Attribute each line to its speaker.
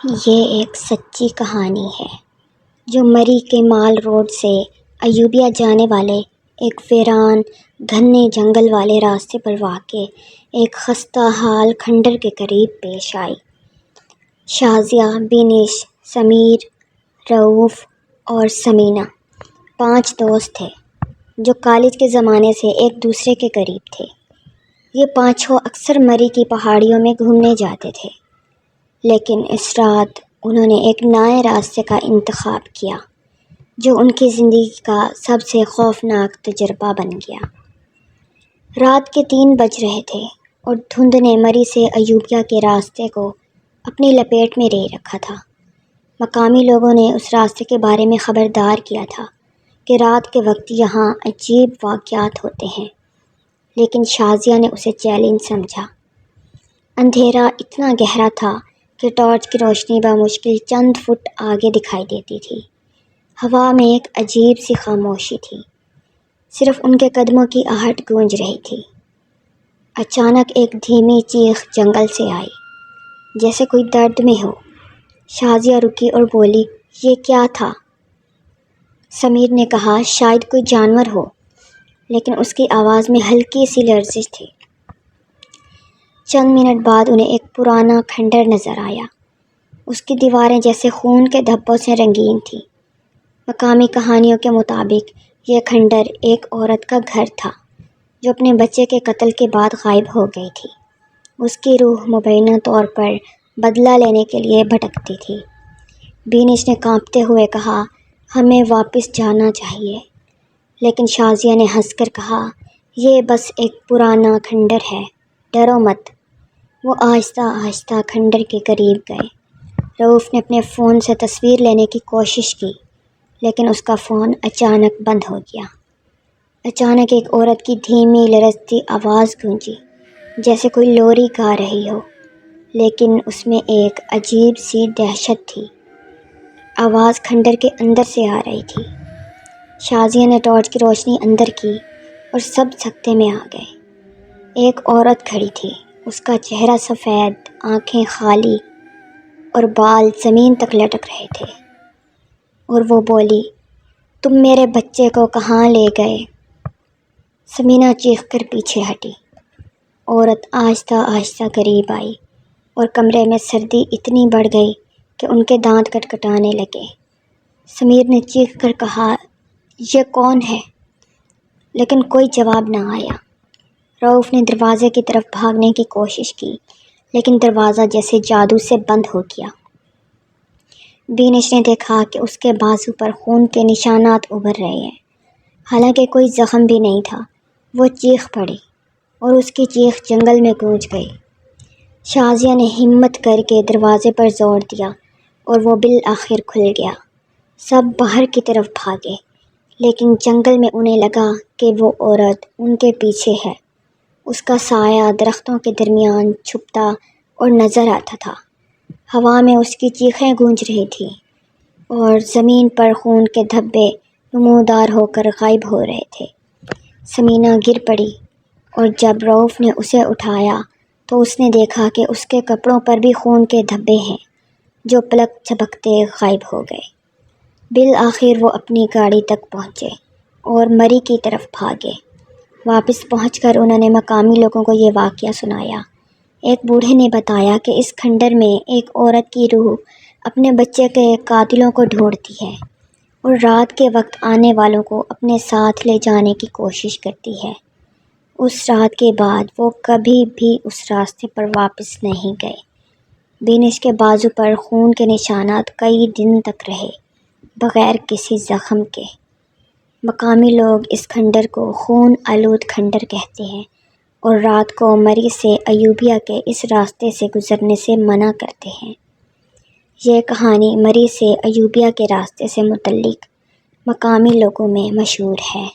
Speaker 1: یہ ایک سچی کہانی ہے جو مری کے مال روڈ سے ایوبیہ جانے والے ایک ویران گھنے جنگل والے راستے پر واقع ایک خستہ حال کھنڈر کے قریب پیش آئی۔ شازیہ، بینش، سمیر، رؤوف اور ثمینہ 5 دوست تھے جو کالج کے زمانے سے ایک دوسرے کے قریب تھے۔ یہ پانچوں اکثر مری کی پہاڑیوں میں گھومنے جاتے تھے، لیکن اس رات انہوں نے ایک نئے راستے کا انتخاب کیا جو ان کی زندگی کا سب سے خوفناک تجربہ بن گیا۔ رات کے 3 بج رہے تھے اور دھند نے مری سے ایوبیہ کے راستے کو اپنی لپیٹ میں لے رکھا تھا۔ مقامی لوگوں نے اس راستے کے بارے میں خبردار کیا تھا کہ رات کے وقت یہاں عجیب واقعات ہوتے ہیں، لیکن شازیہ نے اسے چیلنج سمجھا۔ اندھیرا اتنا گہرا تھا کہ ٹارچ کی روشنی بمشکل چند فٹ آگے دکھائی دیتی تھی۔ ہوا میں ایک عجیب سی خاموشی تھی، صرف ان کے قدموں کی آہٹ گونج رہی تھی۔ اچانک ایک دھیمی چیخ جنگل سے آئی، جیسے کوئی درد میں ہو۔ شازیہ رکی اور بولی، یہ کیا تھا؟ سمیر نے کہا، شاید کوئی جانور ہو، لیکن اس کی آواز میں ہلکی سی لرزش تھی۔ چند منٹ بعد انہیں ایک پرانا کھنڈر نظر آیا۔ اس کی دیواریں جیسے خون کے دھبوں سے رنگین تھیں۔ مقامی کہانیوں کے مطابق یہ کھنڈر ایک عورت کا گھر تھا جو اپنے بچے کے قتل کے بعد غائب ہو گئی تھی۔ اس کی روح مبینہ طور پر بدلہ لینے کے لیے بھٹکتی تھی۔ بینش نے کانپتے ہوئے کہا، ہمیں واپس جانا چاہیے، لیکن شازیہ نے ہنس کر کہا، یہ بس ایک پرانا کھنڈر ہے، ڈرو مت۔ وہ آہستہ آہستہ کھنڈر کے قریب گئے۔ رؤوف نے اپنے فون سے تصویر لینے کی کوشش کی، لیکن اس کا فون اچانک بند ہو گیا۔ اچانک ایک عورت کی دھیمی لرزتی آواز گونجی، جیسے کوئی لوری گا رہی ہو، لیکن اس میں ایک عجیب سی دہشت تھی۔ آواز کھنڈر کے اندر سے آ رہی تھی۔ شازیہ نے ٹارچ کی روشنی اندر کی اور سب سکتے میں آ گئے۔ ایک عورت کھڑی تھی، اس کا چہرہ سفید، آنکھیں خالی اور بال زمین تک لٹک رہے تھے، اور وہ بولی، تم میرے بچے کو کہاں لے گئے؟ ثمینہ چیخ کر پیچھے ہٹی۔ عورت آہستہ آہستہ قریب آئی اور کمرے میں سردی اتنی بڑھ گئی کہ ان کے دانت کٹکھٹانے لگے۔ سمیر نے چیخ کر کہا، یہ کون ہے؟ لیکن کوئی جواب نہ آیا۔ رؤوف نے دروازے کی طرف بھاگنے کی کوشش کی، لیکن دروازہ جیسے جادو سے بند ہو گیا۔ بینش نے دیکھا کہ اس کے بازو پر خون کے نشانات ابھر رہے ہیں، حالانکہ کوئی زخم بھی نہیں تھا۔ وہ چیخ پڑی اور اس کی چیخ جنگل میں گونج گئی۔ شازیہ نے ہمت کر کے دروازے پر زور دیا اور وہ بالآخر کھل گیا۔ سب باہر کی طرف بھاگے، لیکن جنگل میں انہیں لگا کہ وہ عورت ان کے پیچھے ہے۔ اس کا سایہ درختوں کے درمیان چھپتا اور نظر آتا تھا۔ ہوا میں اس کی چیخیں گونج رہی تھیں اور زمین پر خون کے دھبے نمودار ہو کر غائب ہو رہے تھے۔ ثمینہ گر پڑی اور جب رؤوف نے اسے اٹھایا تو اس نے دیکھا کہ اس کے کپڑوں پر بھی خون کے دھبے ہیں جو پلک جھپکتے غائب ہو گئے۔ بالآخر وہ اپنی گاڑی تک پہنچے اور مری کی طرف بھاگے۔ واپس پہنچ کر انہوں نے مقامی لوگوں کو یہ واقعہ سنایا۔ ایک بوڑھے نے بتایا کہ اس کھنڈر میں ایک عورت کی روح اپنے بچے کے قاتلوں کو ڈھونڈتی ہے اور رات کے وقت آنے والوں کو اپنے ساتھ لے جانے کی کوشش کرتی ہے۔ اس رات کے بعد وہ کبھی بھی اس راستے پر واپس نہیں گئے۔ بینش کے بازو پر خون کے نشانات کئی دن تک رہے، بغیر کسی زخم کے۔ مقامی لوگ اس کھنڈر کو خون آلود کھنڈر کہتے ہیں اور رات کو مری سے ایوبیہ کے اس راستے سے گزرنے سے منع کرتے ہیں۔ یہ کہانی مری سے ایوبیہ کے راستے سے متعلق مقامی لوگوں میں مشہور ہے۔